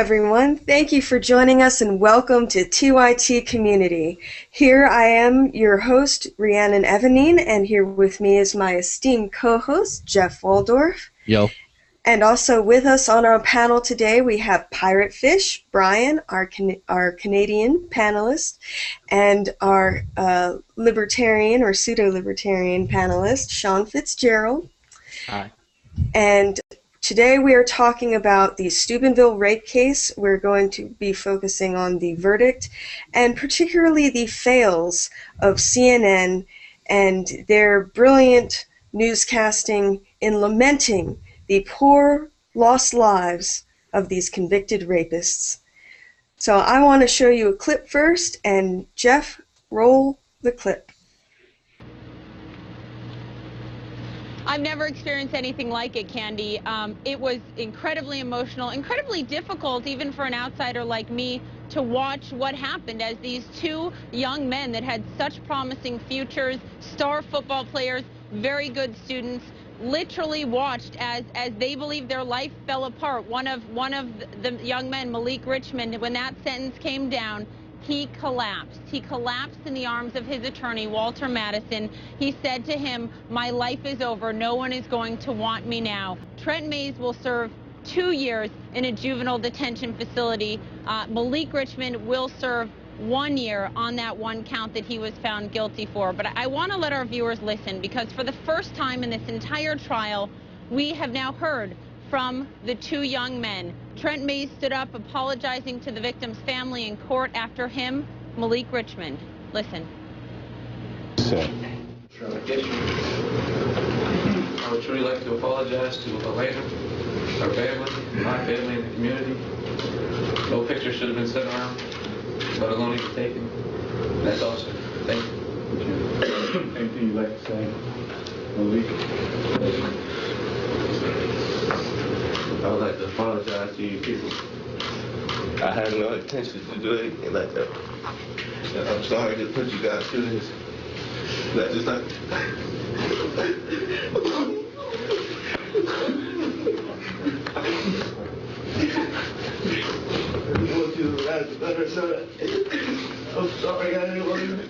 everyone. Thank you for joining us and welcome to TYT Community. Here I am, your host, Rhiannon Aveneen, and here with me is my esteemed co-host, Jeff Waldorf. Yo. And also with us on our panel today, we have Piratefish, Brian, our Canadian panelist, and our libertarian or pseudo-libertarian panelist, Sean Fitzgerald. Hi. And today we are talking about the Steubenville rape case. We're going to be focusing on the verdict and particularly the fails of CNN and their brilliant newscasting in lamenting the poor lost lives of these convicted rapists. So I want to show you a clip first, and Jeff, roll the clip. I've never experienced anything like it, Candy. It was incredibly emotional, incredibly difficult even for an outsider like me to watch what happened as these two young men that had such promising futures, star football players, very good students, literally watched as they believed their life fell apart. One of the young men, Malik Richmond, when that sentence came down, he collapsed. He collapsed in the arms of his attorney, Walter Madison. He said to him, "My life is over. No one is going to want me now." Trent Mays will serve 2 years in a juvenile detention facility. Malik Richmond will serve 1 year on that one count that he was found guilty for. But I want to let our viewers listen, because for the first time in this entire trial, we have now heard from the two young men. Trent Mays stood up apologizing to the victim's family in court. After him, Malik Richmond. Listen. I would truly like to apologize to Elena, her family, my family, and the community. No picture should have been sent around, let alone even taken. That's all, sir. Thank you. Anything you'd like to say, Malik? I would like to apologize to you people. I had no intention to do anything like that. I'm sorry to put you guys through this. That's just not... I didn't want you to guys to better know that. I'm sorry, I didn't want you to...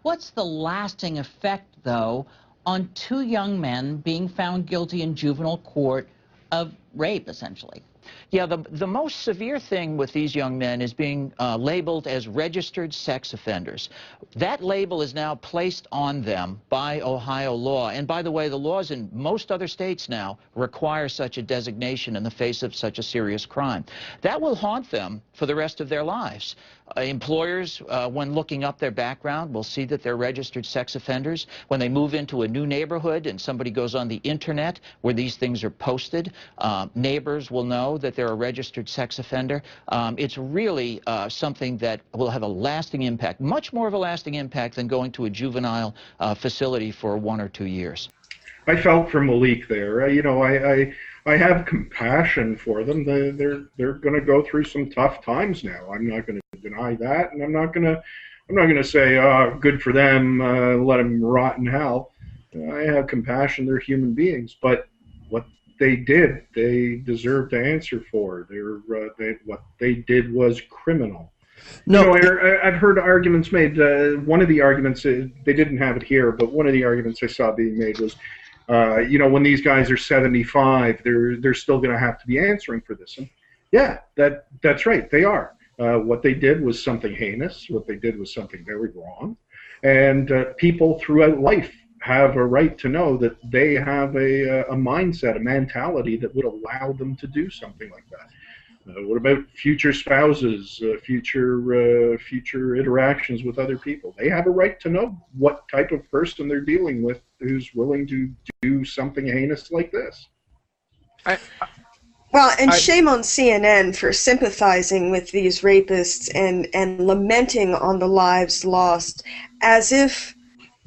What's the lasting effect, though, on two young men being found guilty in juvenile court of rape, essentially? Yeah, the most severe thing with these young men is being labeled as registered sex offenders. That label is now placed on them by Ohio law. And by the way, the laws in most other states now require such a designation in the face of such a serious crime. That will haunt them for the rest of their lives. Employers, when looking up their background, will see that they're registered sex offenders. When they move into a new neighborhood and somebody goes on the internet where these things are posted, neighbors will know that they're a registered sex offender. It's really something that will have a lasting impact, much more of a lasting impact than going to a juvenile facility for 1 or 2 years. I felt for Malik there. You know, I have compassion for them. They're going to go through some tough times now. I'm not going to deny that, and I'm not going to say, oh, good for them, let them rot in hell. I have compassion. They're human beings, but what they did, they deserve to answer for. What they did was criminal. No, you know, I've heard arguments made. One of the arguments, they didn't have it here, but one of the arguments I saw being made was, you know, when these guys are 75, they're still going to have to be answering for this. And yeah, that's right, they are. What they did was something heinous. What they did was something very wrong. And people throughout life have a right to know that they have a mindset, a mentality that would allow them to do something like that. What about future spouses, future interactions with other people? They have a right to know what type of person they're dealing with who's willing to do something heinous like this. Well, and shame on CNN for sympathizing with these rapists and lamenting on the lives lost, as if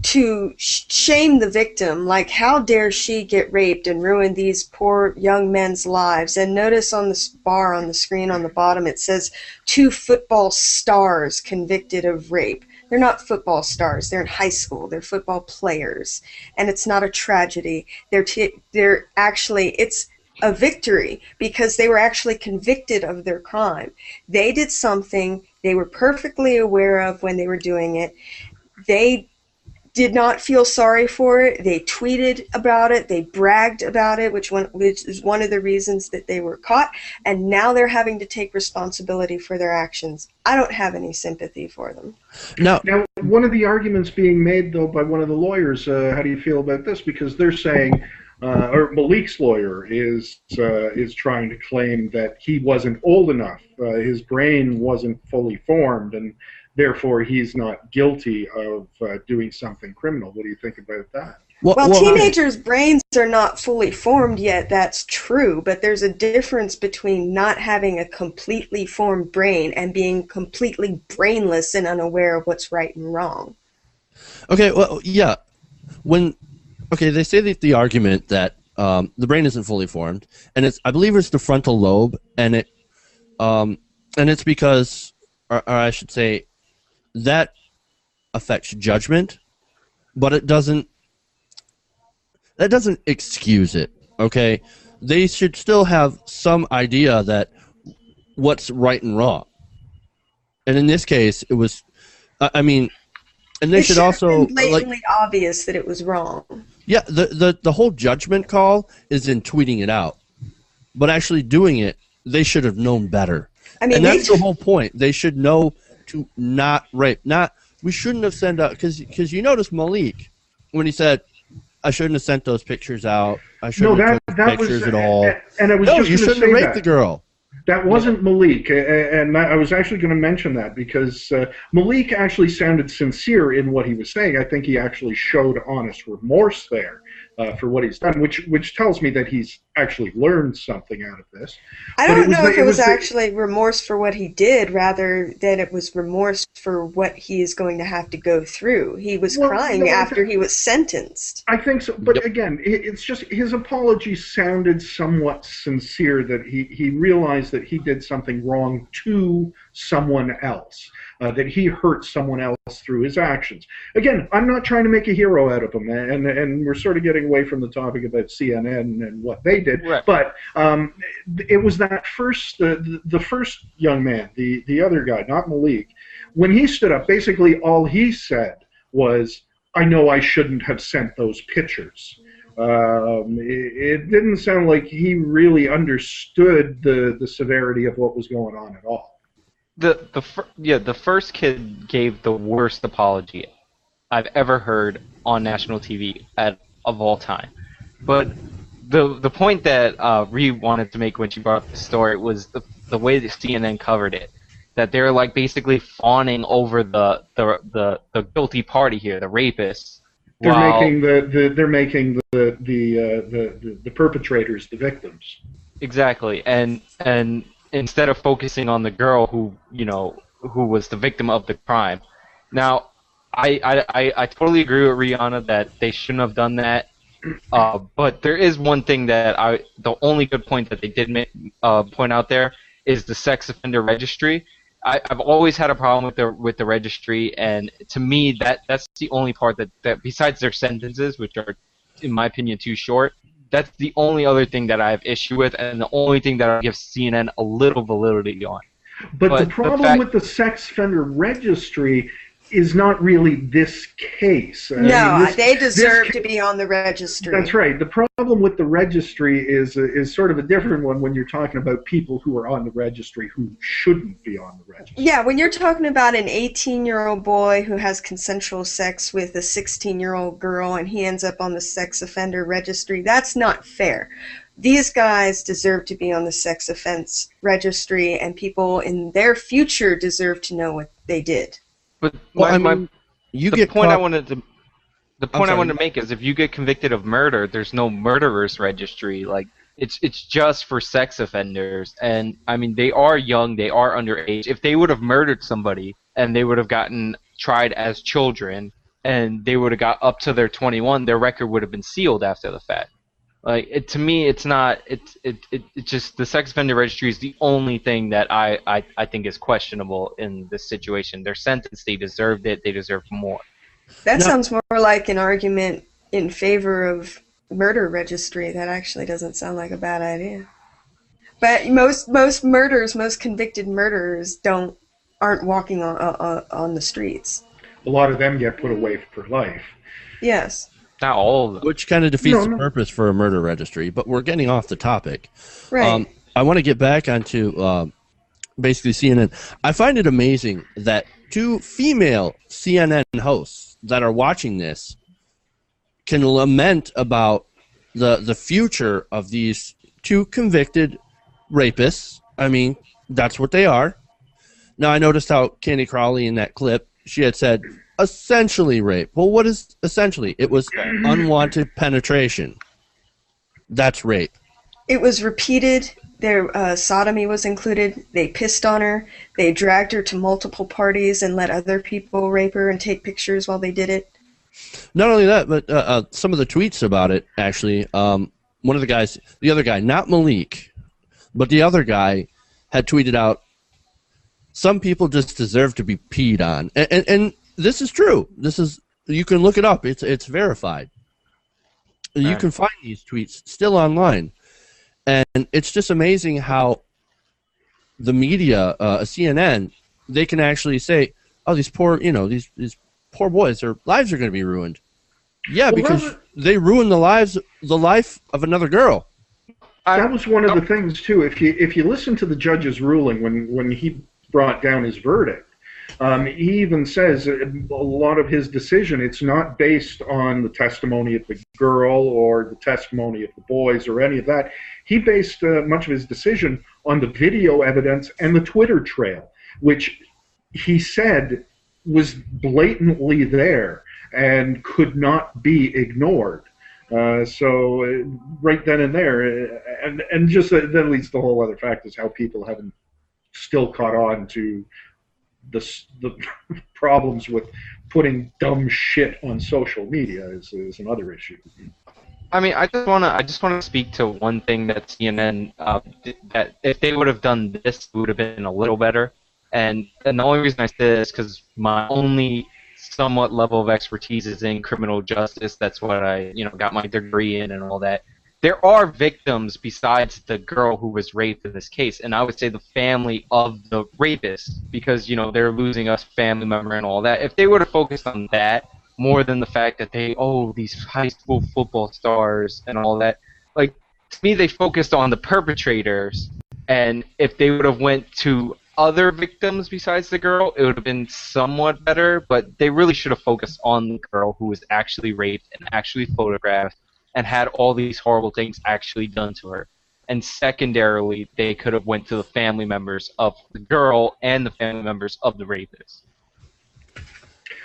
to shame the victim, like how dare she get raped and ruin these poor young men's lives. And notice on this bar on the screen on the bottom it says 2 football stars convicted of rape. They're not football stars. They're in high school. They're football players. And it's not a tragedy. They're actually, it's a victory because they were actually convicted of their crime. They did something they were perfectly aware of when they were doing it. They did not feel sorry for it. They tweeted about it. They bragged about it, which is one of the reasons that they were caught. And now they're having to take responsibility for their actions. I don't have any sympathy for them. Now, one of the arguments being made, though, by one of the lawyers, how do you feel about this? Because they're saying, or Malik's lawyer is trying to claim that he wasn't old enough. His brain wasn't fully formed, and therefore he's not guilty of doing something criminal. What do you think about that? Well, teenagers' brains are not fully formed yet, that's true, but there's a difference between not having a completely formed brain and being completely brainless and unaware of what's right and wrong. Okay, well, yeah. They say that the argument that the brain isn't fully formed, and I believe it's the frontal lobe, and it's because, or I should say, that affects judgment, but that doesn't excuse it, okay? They should still have some idea that what's right and wrong. And in this case, it was, and they should also... It blatantly obvious that it was wrong. Yeah, the whole judgment call is in tweeting it out. But actually doing it, they should have known better. And that's the whole point. They should know to not rape. We shouldn't have sent out, because you notice Malik, when he said, I shouldn't have sent those pictures out. I shouldn't have took pictures at all. And I was you shouldn't have raped the girl. That wasn't Malik, and I was actually going to mention that because Malik actually sounded sincere in what he was saying. I think he actually showed honest remorse there for what he's done, which tells me that he's actually learned something out of this. I don't know if it was actually remorse for what he did, rather than it was remorse for what he is going to have to go through. He was crying after he was sentenced. I think so, but again, it's just his apology sounded somewhat sincere, that he realized that he did something wrong to someone else, that he hurt someone else through his actions. Again, I'm not trying to make a hero out of him, and we're sort of getting away from the topic about CNN and what they did, right. But it was that the first young man, the other guy, not Malik, when he stood up, basically all he said was, I know I shouldn't have sent those pictures. It didn't sound like he really understood the severity of what was going on at all. The first kid gave the worst apology I've ever heard on national TV of all time. But the point that Rhea wanted to make when she brought up the story was the way that CNN covered it, that they're like basically fawning over the guilty party here, the rapists. They're making the perpetrators the victims. Exactly, and instead of focusing on the girl who was the victim of the crime. Now, I totally agree with Rhiannon that they shouldn't have done that. But there is one thing that the only good point that they did point out there is the sex offender registry. I've always had a problem with the registry, and to me that's the only part that besides their sentences, which are in my opinion too short, that's the only other thing that I have issue with, and the only thing that I give CNN a little validity on. But the problem with the sex offender registry is not really this case. They deserve to be on the registry. That's right. The problem with the registry is sort of a different one when you're talking about people who are on the registry who shouldn't be on the registry. Yeah, when you're talking about an 18-year-old boy who has consensual sex with a 16-year-old girl and he ends up on the sex offender registry, that's not fair. These guys deserve to be on the sex offense registry, and people in their future deserve to know what they did. But the point I wanted to make is, if you get convicted of murder, there's no murderers registry. Like it's just for sex offenders, and I mean they are young, they are underage. If they would have murdered somebody and they would have gotten tried as children and they would have got up to their 21, their record would have been sealed after the fact. Like to me, it's not. It's just the sex offender registry is the only thing that I think is questionable in this situation. They're sentenced. They deserved it. They deserve more. That sounds more like an argument in favor of murder registry. That actually doesn't sound like a bad idea. But most convicted murderers aren't walking on the streets. A lot of them get put away for life. Yes. Not all of them. Which kind of defeats the purpose for a murder registry, but we're getting off the topic. Right. I want to get back onto basically CNN. I find it amazing that 2 female CNN hosts that are watching this can lament about the future of these 2 convicted rapists. I mean, that's what they are. Now, I noticed how Candy Crawley in that clip, she had said, essentially rape. Well, what is essentially? It was unwanted penetration. That's rape. It was repeated. Their sodomy was included. They pissed on her. They dragged her to multiple parties and let other people rape her and take pictures while they did it. Not only that, but some of the tweets about it, actually, one of the guys, the other guy, not Malik, but the other guy had tweeted out, some people just deserve to be peed on. And this is true. You can look it up. It's verified. You can find these tweets still online. And it's just amazing how the media, CNN, they can actually say, oh, these poor, these poor boys, their lives are going to be ruined. Yeah, because they ruined the life of another girl. That was one of the things too. If you listen to the judge's ruling when he brought down his verdict, he even says a lot of his decision, it's not based on the testimony of the girl or the testimony of the boys or any of that. He based much of his decision on the video evidence and the Twitter trail, which he said was blatantly there and could not be ignored. So right then and there, and just that leads to the whole other fact is how people haven't still caught on to the problems with putting dumb shit on social media is another issue. I mean, I just wanna speak to one thing that CNN that if they would have done this, it would have been a little better. And the only reason I say this is because my only somewhat level of expertise is in criminal justice. That's what I got my degree in and all that. There are victims besides the girl who was raped in this case, and I would say the family of the rapist, because they're losing a family member and all that. If they would have focused on that more than the fact that these high school football stars and all that, like to me they focused on the perpetrators, and if they would have went to other victims besides the girl, it would have been somewhat better, but they really should have focused on the girl who was actually raped and actually photographed and had all these horrible things actually done to her. And secondarily, they could have went to the family members of the girl and the family members of the rapist.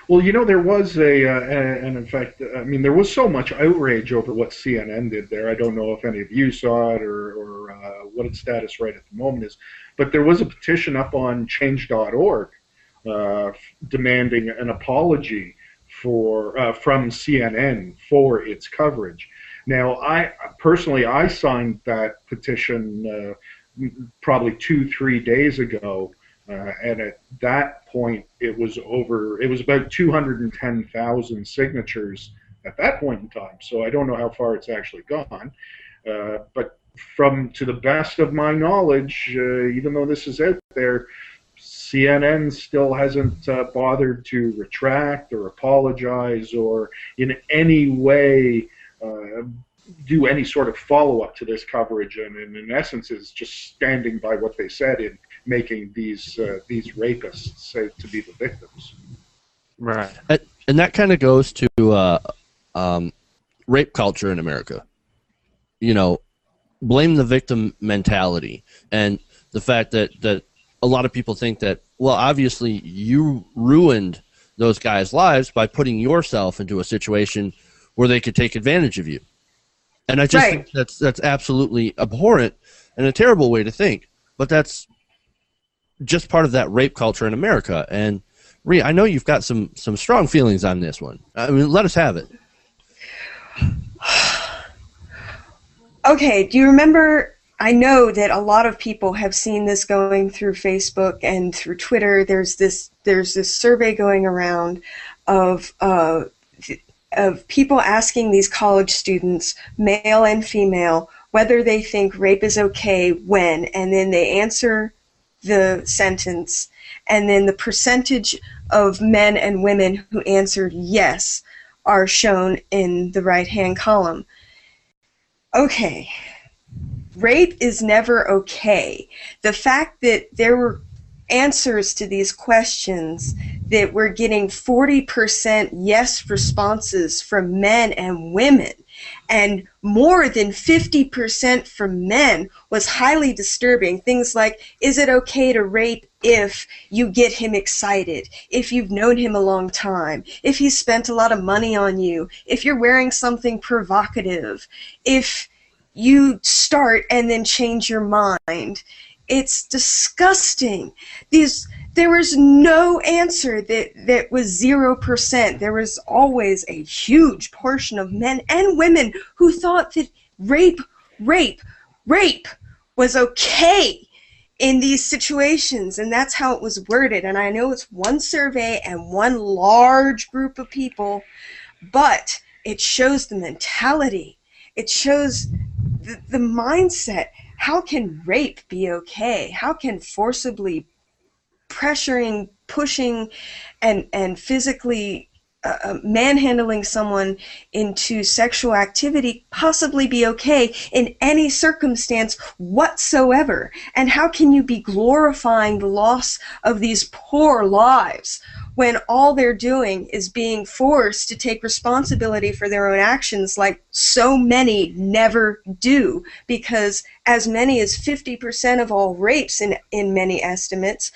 Well, there was and in fact, I mean, there was so much outrage over what CNN did there. I don't know if any of you saw it or what its status right at the moment is, but there was a petition up on change.org demanding an apology from CNN for its coverage. Now, I personally signed that petition probably 2-3 days ago. And at that point, it was about 210,000 signatures at that point in time. So I don't know how far it's actually gone. But to the best of my knowledge, even though this is out there, CNN still hasn't bothered to retract or apologize or in any way do any sort of follow-up to this coverage, and in essence is just standing by what they said in making these rapists out to be the victims. Right. And that kind of goes to rape culture in America. Blame the victim mentality, and the fact that a lot of people think that, well, obviously you ruined those guys' lives by putting yourself into a situation where they could take advantage of you. And I just think that's absolutely abhorrent and a terrible way to think. But that's just part of that rape culture in America. And Rhea, I know you've got some strong feelings on this one. I mean, let us have it. Okay, do you remember? I know that a lot of people have seen this going through Facebook and through Twitter. There's this survey going around of people asking these college students, male and female, whether they think rape is okay when, and then they answer the sentence, and then the percentage of men and women who answered yes are shown in the right-hand column. Okay, rape is never okay. The fact that there were answers to these questions that we're getting 40% yes responses from men and women, and more than 50% from men was highly disturbing. Things like, is it okay to rape if you get him excited, if you've known him a long time, if he spent a lot of money on you, if you're wearing something provocative, if you start and then change your mind. It's disgusting. There was no answer that was 0%. There was always a huge portion of men and women who thought that rape was okay in these situations, and that's how it was worded. And I know it's one survey and one large group of people, but it shows the mentality. It shows the mindset. How can rape be okay? How can forcibly pressuring, pushing, and physically manhandling someone into sexual activity possibly be okay in any circumstance whatsoever? And how can you be glorifying the loss of these poor lives when all they're doing is being forced to take responsibility for their own actions, like so many never do? Because as many as 50% of all rapes, in many estimates,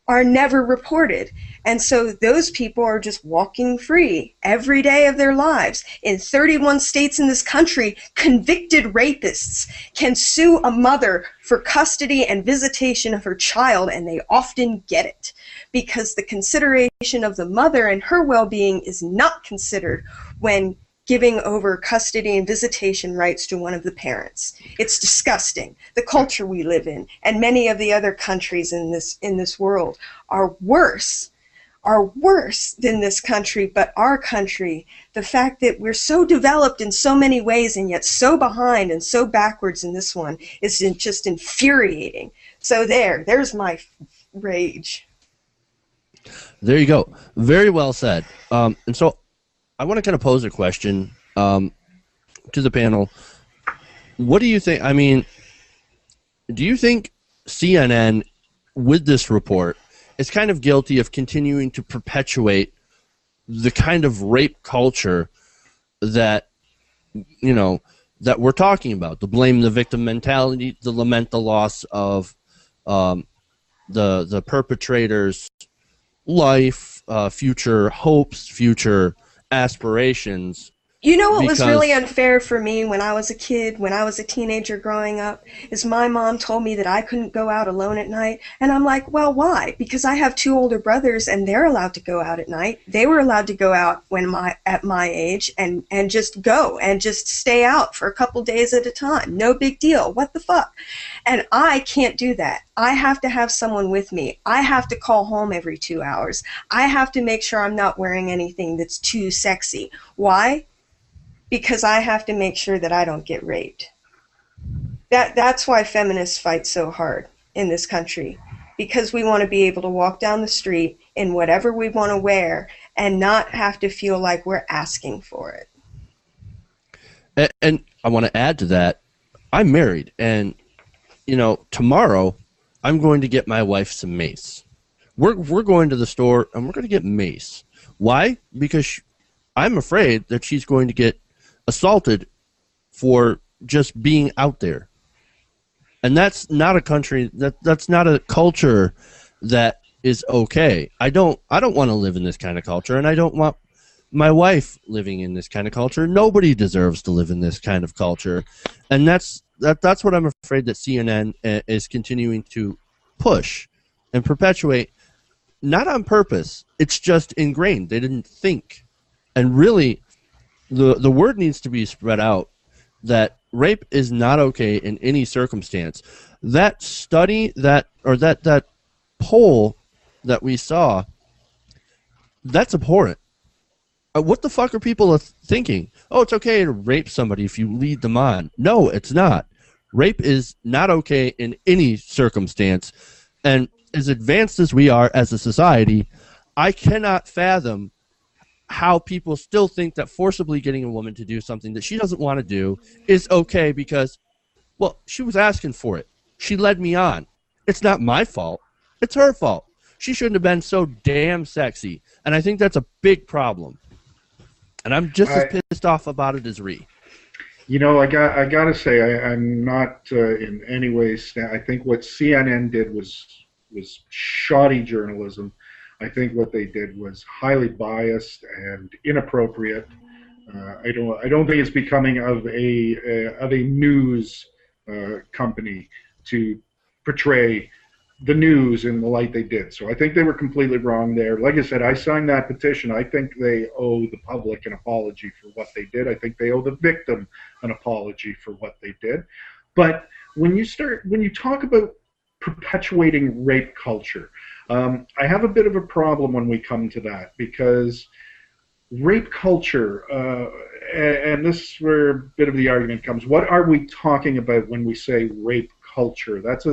are never reported. And so those people are just walking free every day of their lives. In 31 states in this country, convicted rapists can sue a mother for custody and visitation of her child, and they often get it, because the consideration of the mother and her well-being is not considered when giving over custody and visitation rights to one of the parents. It's disgusting. The culture we live in, and many of the other countries in this world, are worse than this country. But our country, the fact that we're so developed in so many ways and yet so behind and so backwards in this one, is just infuriating. So there's my rage. There you go. Very well said. And so I want to kind of pose a question to the panel. What do you think? I mean, do you think CNN, with this report, is kind of guilty of continuing to perpetuate the kind of rape culture that, you know, that we're talking about? The blame the victim mentality, the lament the loss of the perpetrator's life, future hopes, future aspirations. You know what was really unfair for me when I was a kid, when I was a teenager growing up, is my mom told me that I couldn't go out alone at night. And I'm like, well, why? Because I have two older brothers and they're allowed to go out at night. They were allowed to go out at my age and just go and just stay out for a couple days at a time. No big deal. What the fuck? And I can't do that. I have to have someone with me. I have to call home every 2 hours. I have to make sure I'm not wearing anything that's too sexy. Why? Because I have to make sure that I don't get raped. That's why feminists fight so hard in this country, because we want to be able to walk down the street in whatever we want to wear and not have to feel like we're asking for it. And I want to add to that, I'm married, and you know, tomorrow I'm going to get my wife some mace. We're going to the store and we're going to get mace. Why? Because I'm afraid that she's going to get assaulted for just being out there. And that's not a country, that's not a culture that is okay. I don't want to live in this kind of culture, and I don't want my wife living in this kind of culture. Nobody deserves to live in this kind of culture. And that's what I'm afraid that CNN is continuing to push and perpetuate, not on purpose. It's just ingrained. They didn't think. And really, the word needs to be spread out that rape is not okay in any circumstance. That study, that poll that we saw, that's abhorrent. What the fuck are people thinking? Oh, it's okay to rape somebody if you lead them on. No, it's not. Rape is not okay in any circumstance. And as advanced as we are as a society, I cannot fathom how people still think that forcibly getting a woman to do something that she doesn't want to do is okay because, well, she was asking for it. She led me on. It's not my fault. It's her fault. She shouldn't have been so damn sexy. And I think that's a big problem. And I'm just as pissed off about it as Ree. You know, I got to say, I'm not in any way. I think what CNN did was shoddy journalism. I think what they did was highly biased and inappropriate. I don't think it's becoming of a news company to portray the news in the light they did. So I think they were completely wrong there. Like I said, I signed that petition. I think they owe the public an apology for what they did. I think they owe the victim an apology for what they did. But when you talk about perpetuating rape culture, I have a bit of a problem when we come to that, because rape culture, and this is where a bit of the argument comes. What are we talking about when we say rape culture? That's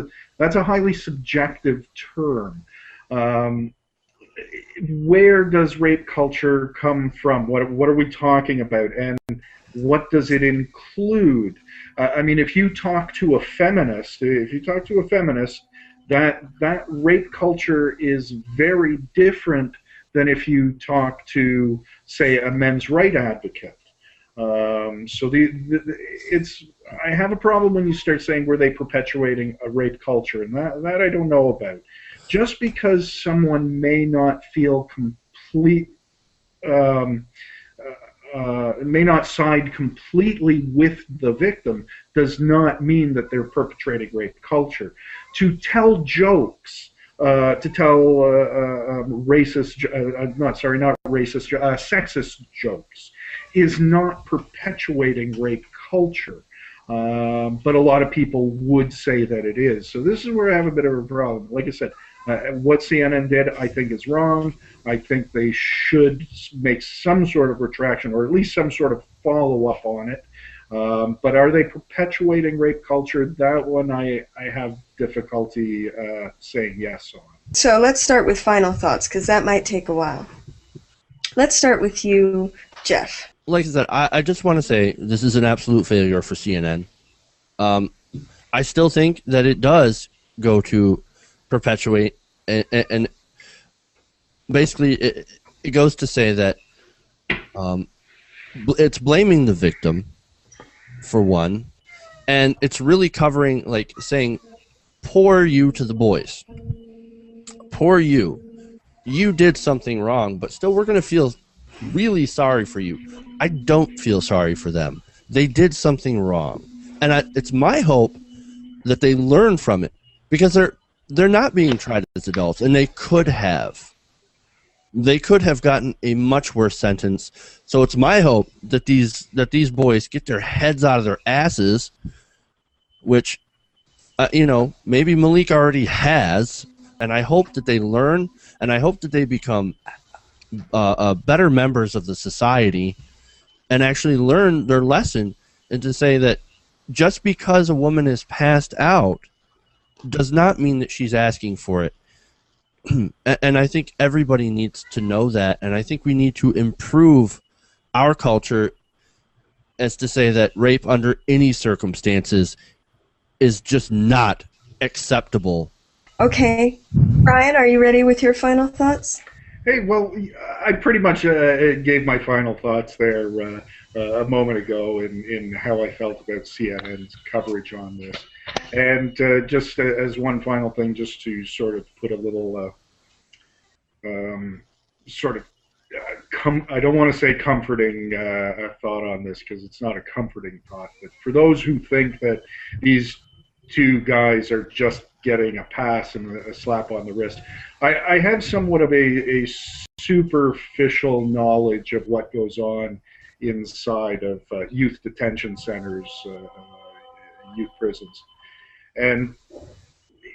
a highly subjective term. Where does rape culture come from? What are we talking about, and what does it include? I mean, if you talk to a feminist, that rape culture is very different than if you talk to, say, a men's right advocate. So I have a problem when you start saying, were they perpetuating a rape culture, and that I don't know about. Just because someone may not feel may not side completely with the victim, does not mean that they're perpetrating rape culture. To tell jokes, sexist jokes, is not perpetuating rape culture. But a lot of people would say that it is. So this is where I have a bit of a problem. Like I said, what CNN did, I think, is wrong. I think they should make some sort of retraction, or at least some sort of follow-up on it. But are they perpetuating rape culture? That one I have difficulty saying yes on. So let's start with final thoughts, because that might take a while. Let's start with you, Jeff. Like I said, I just want to say this is an absolute failure for CNN. I still think that it does go to perpetuate, and basically it goes to say that it's blaming the victim, for one, and it's really covering, like, saying, poor you to the boys. Poor you. You did something wrong, but still we're going to feel really sorry for you. I don't feel sorry for them. They did something wrong. And it's my hope that they learn from it, because they're not being tried as adults, and they could have. They could have gotten a much worse sentence. So it's my hope that these boys get their heads out of their asses, which, maybe Malik already has, and I hope that they learn, and I hope that they become better members of the society and actually learn their lesson, and to say that just because a woman is passed out does not mean that she's asking for it. And I think everybody needs to know that, and I think we need to improve our culture as to say that rape under any circumstances is just not acceptable. Okay. Ryan, are you ready with your final thoughts? Hey, well, I pretty much gave my final thoughts there a moment ago in how I felt about CNN's coverage on this. And just as one final thing, just to sort of put a little I don't want to say comforting thought on this, because it's not a comforting thought, but for those who think that these two guys are just getting a pass and a slap on the wrist, I have somewhat of a superficial knowledge of what goes on inside of youth detention centers, youth prisons. And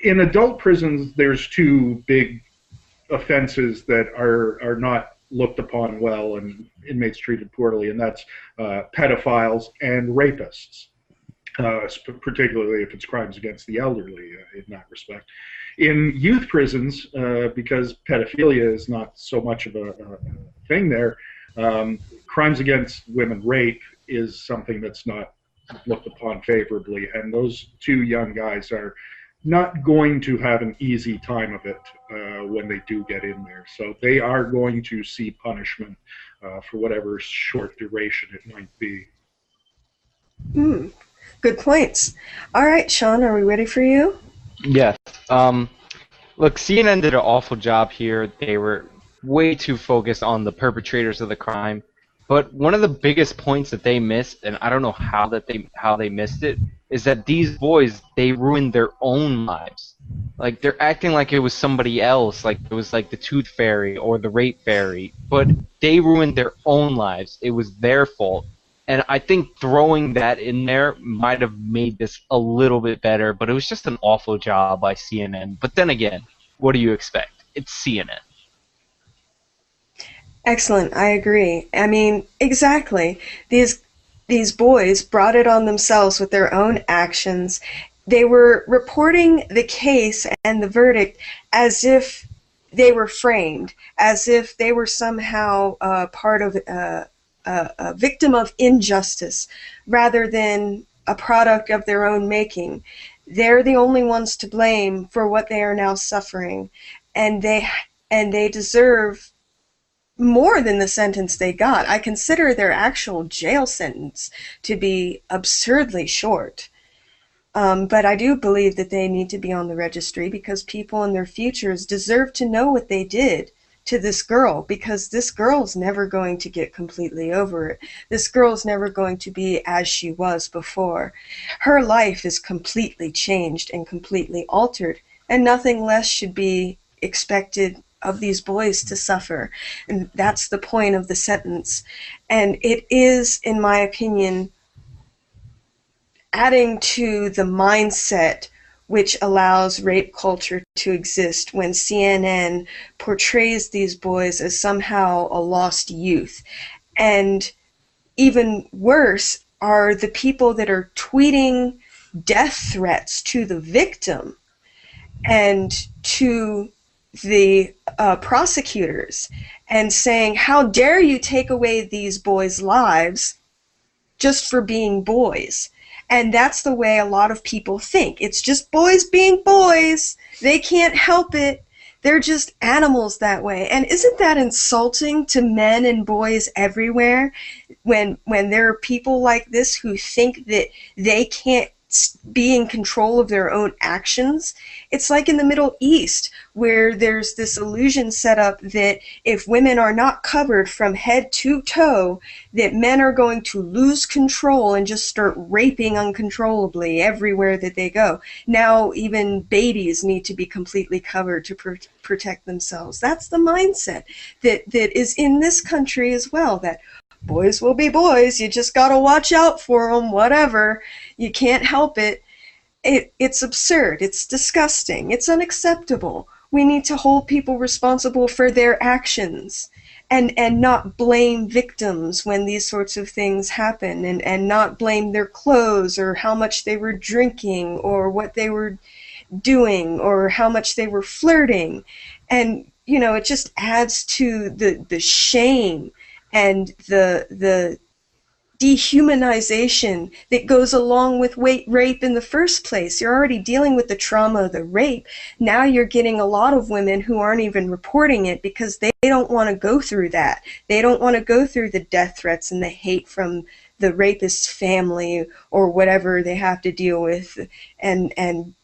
in adult prisons, there's two big offenses that are not looked upon well and inmates treated poorly, and that's pedophiles and rapists, particularly if it's crimes against the elderly in that respect. In youth prisons, because pedophilia is not so much of a thing there, crimes against women, rape, is something that's not looked upon favorably, and those two young guys are not going to have an easy time of it when they do get in there. So they are going to see punishment for whatever short duration it might be. Good points. All right, Sean, are we ready for you? Yes. Look, CNN did an awful job here. They were way too focused on the perpetrators of the crime. But one of the biggest points that they missed, and I don't know how they missed it, is that these boys, they ruined their own lives. Like, they're acting like it was somebody else, like it was like the Tooth Fairy or the Rape Fairy, but they ruined their own lives. It was their fault. And I think throwing that in there might have made this a little bit better, but it was just an awful job by CNN. But then again, what do you expect? It's CNN. Excellent, I agree. I mean, exactly. These boys brought it on themselves with their own actions. They were reporting the case and the verdict as if they were framed, as if they were somehow part of a victim of injustice rather than a product of their own making. They're the only ones to blame for what they are now suffering, and they deserve more than the sentence they got. I consider their actual jail sentence to be absurdly short. But I do believe that they need to be on the registry because people in their futures deserve to know what they did to this girl, because this girl's never going to get completely over it. This girl's never going to be as she was before. Her life is completely changed and completely altered, and nothing less should be expected of these boys to suffer. And that's the point of the sentence. And it is, in my opinion, adding to the mindset which allows rape culture to exist when CNN portrays these boys as somehow a lost youth. And even worse are the people that are tweeting death threats to the victim and to the prosecutors and saying, how dare you take away these boys' lives just for being boys. And that's the way a lot of people think. It's just boys being boys. They can't help it. They're just animals that way. And isn't that insulting to men and boys everywhere when there are people like this who think that they can't be in control of their own actions? It's like in the Middle East, where there's this illusion set up that if women are not covered from head to toe, that men are going to lose control and just start raping uncontrollably everywhere that they go. Now even babies need to be completely covered to protect themselves. That's the mindset that is in this country as well, that boys will be boys, you just gotta watch out for them, whatever, you can't help it. It's absurd, it's disgusting, it's unacceptable. We need to hold people responsible for their actions and not blame victims when these sorts of things happen, and not blame their clothes or how much they were drinking or what they were doing or how much they were flirting. And, you know, it just adds to the shame and the dehumanization that goes along with rape in the first place. You're already dealing with the trauma of the rape. Now you're getting a lot of women who aren't even reporting it because they don't want to go through that. They don't want to go through the death threats and the hate from the rapist's family or whatever they have to deal with, and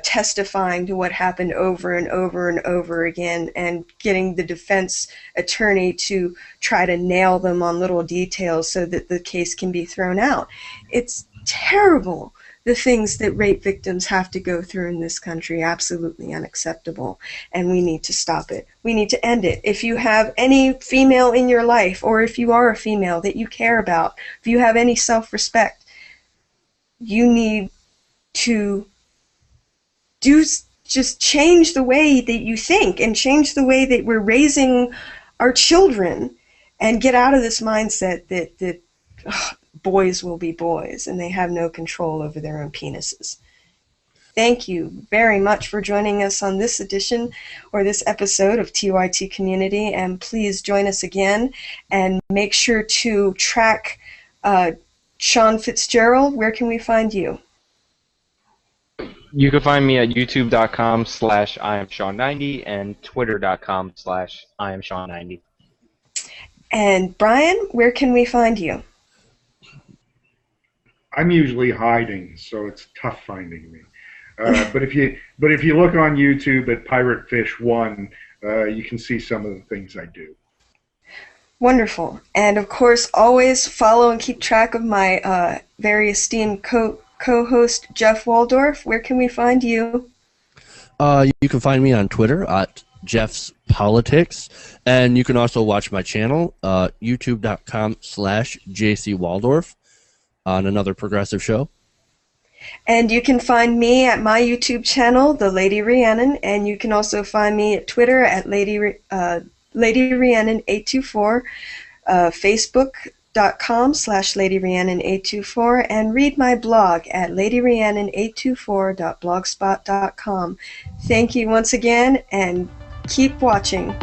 testifying to what happened over and over and over again, and getting the defense attorney to try to nail them on little details so that the case can be thrown out. It's terrible the things that rape victims have to go through in this country. Absolutely unacceptable, and we need to stop it. We need to end it. If you have any female in your life, or if you are a female that you care about, if you have any self-respect, you need to just change the way that you think and change the way that we're raising our children, and get out of this mindset that boys will be boys and they have no control over their own penises. Thank you very much for joining us on this edition or this episode of TYT Community, and please join us again and make sure to track Sean Fitzgerald. Where can we find you? You can find me at youtube.com/IamSean90 and twitter.com/IamSean90. And Brian, where can we find you? I'm usually hiding, so it's tough finding me. But if you look on YouTube at Piratefish1, you can see some of the things I do. Wonderful. And of course, always follow and keep track of my very esteemed co-host Jeff Waldorf. Where can we find you? You can find me on Twitter at Jeff's Politics, and you can also watch my channel, youtube.com/JC Waldorf, on another progressive show. And you can find me at my YouTube channel, The Lady Rhiannon, and you can also find me at Twitter at Lady Rhiannon824, Facebook.com/Lady Rhiannon824, and read my blog at LadyRhiannon824.blogspot.com. Thank you once again, and keep watching.